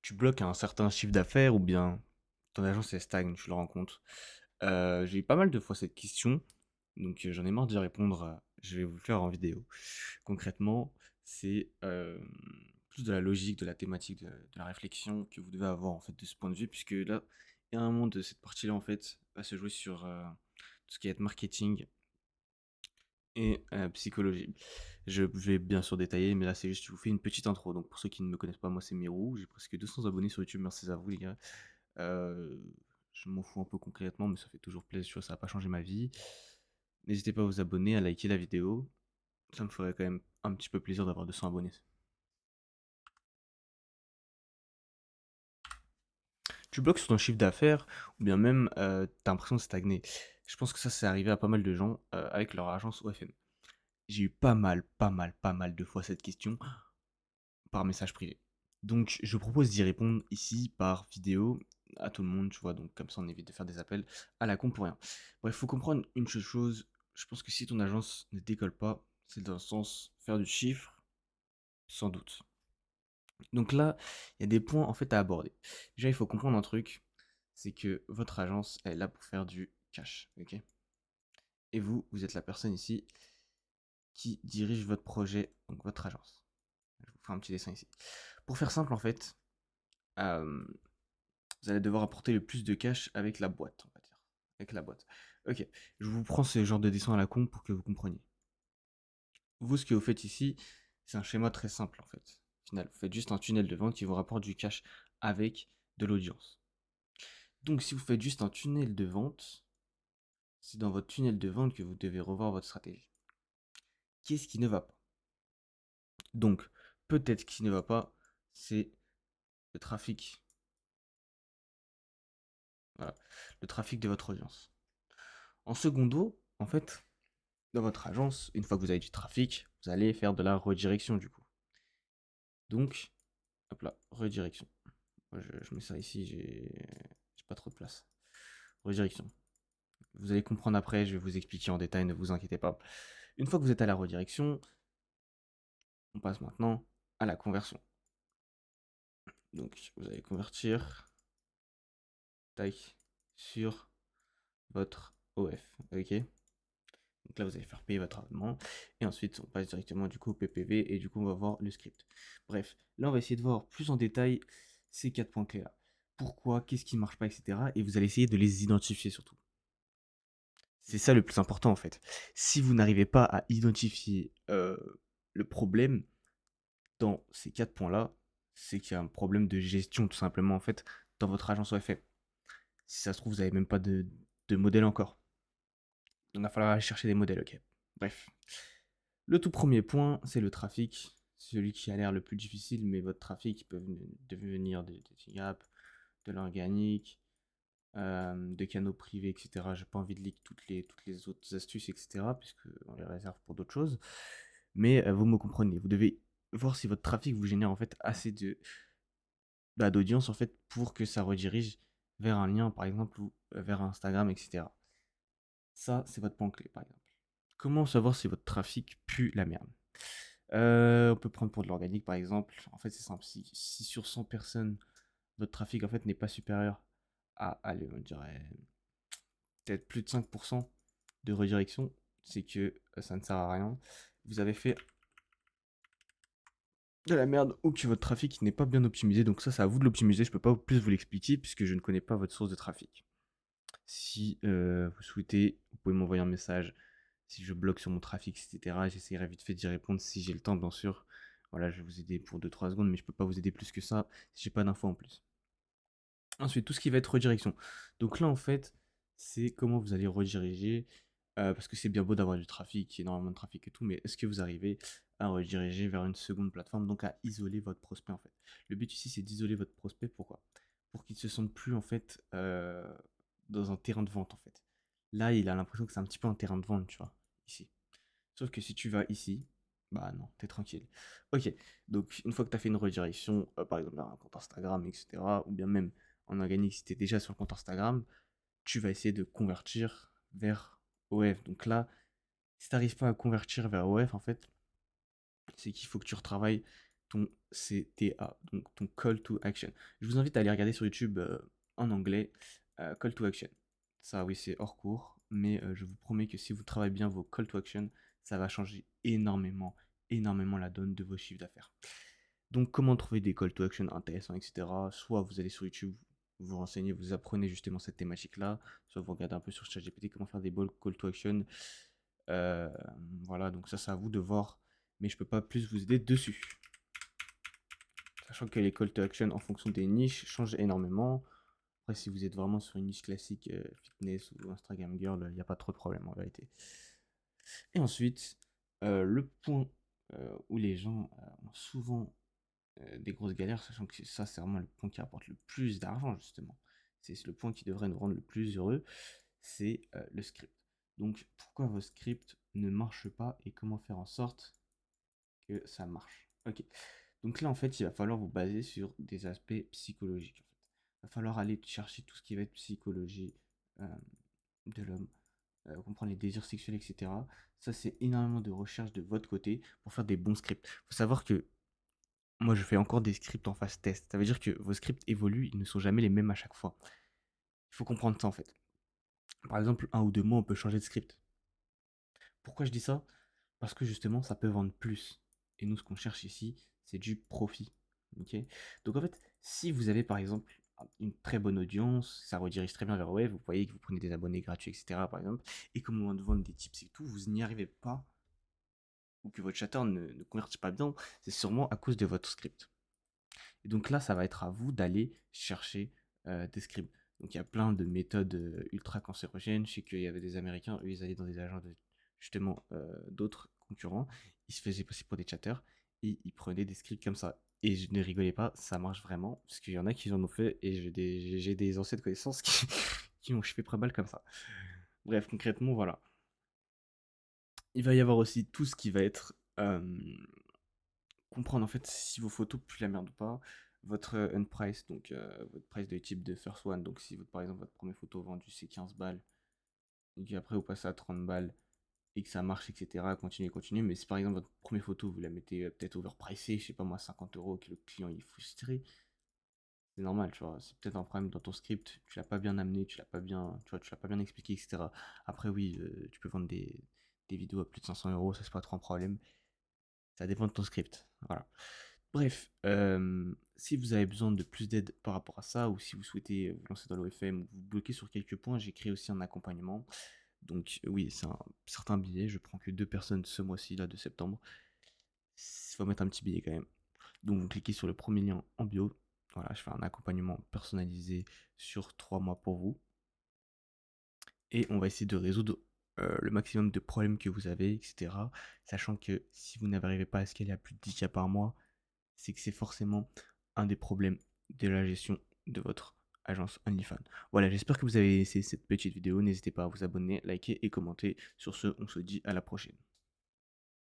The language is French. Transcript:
Tu bloques un certain chiffre d'affaires ou bien ton agence elle stagne, tu le rends compte? J'ai eu pas mal de fois cette question, donc j'en ai marre d'y répondre, je vais vous le faire en vidéo. Concrètement, c'est, plus de la logique, de la thématique, de la réflexion que vous devez avoir en fait de ce point de vue, puisque là, il y a un moment de cette partie-là en fait, va se jouer sur, tout ce qui va être marketing et psychologie. Je vais bien sûr détailler, mais là c'est juste je vous fais une petite intro. Donc pour ceux qui ne me connaissent pas, moi c'est Mirou, j'ai presque 200 abonnés sur YouTube, merci à vous les gars. Heu, je m'en fous un peu concrètement, mais ça fait toujours plaisir, tu vois? Ça a pas changé ma vie. N'hésitez pas à vous abonner, à liker la vidéo. Ça me ferait quand même un petit peu plaisir d'avoir 200 abonnés. Tu bloques sur ton chiffre d'affaires ou bien même, tu l'impression de stagner. Je pense que ça, c'est arrivé à pas mal de gens, avec leur agence OFM. J'ai eu pas mal de fois cette question par message privé. Donc je propose d'y répondre ici par vidéo à tout le monde, tu vois? Donc comme ça, on évite de faire des appels à la con pour rien. Bref, faut comprendre une seule chose, je pense que si ton agence ne décolle pas, c'est dans le sens faire du chiffre, sans doute. Donc là, il y a des points en fait à aborder. Déjà, il faut comprendre un truc, c'est que votre agence elle est là pour faire du cash, OK? Et vous, vous êtes la personne ici qui dirige votre projet, donc votre agence. Je vous fais un petit dessin ici. Pour faire simple en fait, hem vous allez devoir apporter le plus de cash avec la boîte, on va dire. Avec la boîte. Ok, je vous prends ce genre de dessin à la con pour que vous compreniez. Vous, ce que vous faites ici, c'est un schéma très simple en fait. Au final, vous faites juste un tunnel de vente qui vous rapporte du cash avec de l'audience. Donc, si vous faites juste un tunnel de vente, c'est dans votre tunnel de vente que vous devez revoir votre stratégie. Qu'est-ce qui ne va pas? Donc, peut-être ce qui ne va pas, c'est le trafic. Voilà, le trafic de votre audience. En secondo, en fait, dans votre agence, une fois que vous avez du trafic, vous allez faire de la redirection du coup. Donc, hop là, redirection. Moi, je mets ça ici, j'ai pas trop de place. Redirection. Vous allez comprendre après, je vais vous expliquer en détail, ne vous inquiétez pas. Une fois que vous êtes à la redirection, on passe maintenant à la conversion. Donc, vous allez convertir, tac, sur votre OF, ok? Donc là, vous allez faire payer votre abonnement. Et ensuite, on passe directement du coup au PPV et du coup, on va voir le script. Bref, là, on va essayer de voir plus en détail ces 4 points clés-là. Pourquoi, qu'est-ce qui ne marche pas, etc. Et vous allez essayer de les identifier surtout. C'est ça le plus important en fait. Si vous n'arrivez pas à identifier le problème dans ces 4 points-là, c'est qu'il y a un problème de gestion tout simplement en fait dans votre agence OFM. Si ça se trouve, vous n'avez même pas de modèle encore. Donc, il va falloir aller chercher des modèles, ok. Bref. Le tout premier point, c'est le trafic. Celui qui a l'air le plus difficile, mais votre trafic peut devenir des gaps, de l'organique, de canaux privés, etc. J'ai pas envie de leak toutes les autres astuces, etc. Puisque on les réserve pour d'autres choses. Mais vous me comprenez. Vous devez voir si votre trafic vous génère en fait assez d'audience en fait pour que ça redirige vers un lien, par exemple, ou vers Instagram, etc. Ça, c'est votre point clé, par exemple. Comment savoir si votre trafic pue la merde? On peut prendre pour de l'organique, par exemple. En fait, c'est simple. Si sur 100 personnes, votre trafic en fait n'est pas supérieur à, allez, on dirait peut-être plus de 5% de redirection, c'est que ça ne sert à rien. Vous avez fait de la merde ou que votre trafic n'est pas bien optimisé. Donc ça, c'est à vous de l'optimiser. Je peux pas plus vous l'expliquer puisque je ne connais pas votre source de trafic. Si vous souhaitez, vous pouvez m'envoyer un message. Si je bloque sur mon trafic, etc., j'essaierai vite fait d'y répondre si j'ai le temps, bien sûr. Voilà, je vais vous aider pour 2-3 secondes, mais je peux pas vous aider plus que ça si j'ai pas d'infos en plus. Ensuite, tout ce qui va être redirection. Donc là, en fait, c'est comment vous allez rediriger, parce que c'est bien beau d'avoir du trafic, énormément de trafic et tout, mais est-ce que vous arrivez à rediriger vers une seconde plateforme, donc à isoler votre prospect en fait. Le but ici, c'est d'isoler votre prospect. Pourquoi? Pour qu'il ne se sente plus en fait dans un terrain de vente en fait. Là, il a l'impression que c'est un petit peu un terrain de vente, tu vois, ici. Sauf que si tu vas ici, bah non, t'es tranquille. Ok, donc une fois que tu as fait une redirection, par exemple vers un compte Instagram, etc., ou bien même en organique, si tu es déjà sur le compte Instagram, tu vas essayer de convertir vers OF. Donc là, si tu n'arrives pas à convertir vers OF, en fait, c'est qu'il faut que tu retravailles ton CTA, donc ton Call to Action. Je vous invite à aller regarder sur YouTube en anglais Call to Action. Ça, oui, c'est hors cours, mais je vous promets que si vous travaillez bien vos Call to Action, ça va changer énormément, énormément la donne de vos chiffres d'affaires. Donc, comment trouver des Call to Action intéressants, etc. Soit vous allez sur YouTube, vous vous renseignez, vous apprenez justement cette thématique-là, soit vous regardez un peu sur ChatGPT comment faire des beaux Call to Action. Euh, voilà, donc ça, c'est à vous de voir, mais je peux pas plus vous aider dessus. Sachant que les call to action en fonction des niches changent énormément. Après, si vous êtes vraiment sur une niche classique fitness ou Instagram girl, il n'y a pas trop de problème en vérité. Et ensuite, le point où les gens ont souvent des grosses galères, sachant que ça, c'est vraiment le point qui rapporte le plus d'argent, justement. C'est le point qui devrait nous rendre le plus heureux, c'est le script. Donc, pourquoi vos scripts ne marchent pas et comment faire en sorte que ça marche. Ok. Donc là, en fait, il va falloir vous baser sur des aspects psychologiques. Il va falloir aller chercher tout ce qui va être psychologie euh, de l'homme, comprendre les désirs sexuels, etc. Ça, c'est énormément de recherche de votre côté pour faire des bons scripts. Il faut savoir que moi, je fais encore des scripts en phase test. Ça veut dire que vos scripts évoluent, ils ne sont jamais les mêmes à chaque fois. Il faut comprendre ça, en fait. Par exemple, 1 ou 2 mois, on peut changer de script. Pourquoi je dis ça? Parce que justement, ça peut vendre plus. Et nous, ce qu'on cherche ici, c'est du profit. Ok. Donc en fait, si vous avez par exemple une très bonne audience, ça redirige très bien vers web, vous voyez que vous prenez des abonnés gratuits, etc. par exemple, et qu'au moment de vendre des tips et tout, vous n'y arrivez pas, ou que votre chatter ne convertit pas bien, c'est sûrement à cause de votre script. Et donc là, ça va être à vous d'aller chercher des scripts. Donc il y a plein de méthodes ultra cancérogènes. Je sais qu'il y avait des Américains, eux, ils allaient dans des agents de justement d'autres concurrents. Ils se faisaient passer pour des chatters et ils prenaient des scripts comme ça. Et je ne rigolais pas, ça marche vraiment. Parce qu'il y en a qui en ont fait et j'ai des anciennes connaissances qui, qui ont chopé pas mal comme ça. Bref, concrètement, voilà. Il va y avoir aussi tout ce qui va être comprendre en fait si vos photos puent la merde ou pas, votre unprice, donc votre price de type de first one, donc si votre, par exemple votre première photo vendue c'est 15 balles, et qu'après vous passez à 30 balles, et que ça marche, etc., continuez, mais si par exemple votre première photo vous la mettez peut-être overpricée, je sais pas moi, 50 euros, que le client il est frustré, c'est normal, tu vois, c'est peut-être un problème dans ton script, tu l'as pas bien amené, tu l'as pas bien, tu vois, tu l'as pas bien expliqué, etc. Après oui, tu peux vendre des vidéos à plus de 500 euros, ça c'est pas trop un problème, ça dépend de ton script, voilà. Bref, si vous avez besoin de plus d'aide par rapport à ça, ou si vous souhaitez vous lancer dans l'OFM ou vous bloquer sur quelques points, j'ai créé aussi un accompagnement. Donc oui, c'est un certain billet, je prends que 2 personnes ce mois-ci, là, de septembre. Il faut mettre un petit billet quand même. Donc vous cliquez sur le premier lien en bio. Voilà, je fais un accompagnement personnalisé sur 3 mois pour vous. Et on va essayer de résoudre le maximum de problèmes que vous avez, etc. Sachant que si vous n'arrivez pas à scaler à plus de 10 cas par mois, c'est que c'est forcément un des problèmes de la gestion de votre agence OnlyFans. Voilà, j'espère que vous avez essayé cette petite vidéo. N'hésitez pas à vous abonner, liker et commenter. Sur ce, on se dit à la prochaine.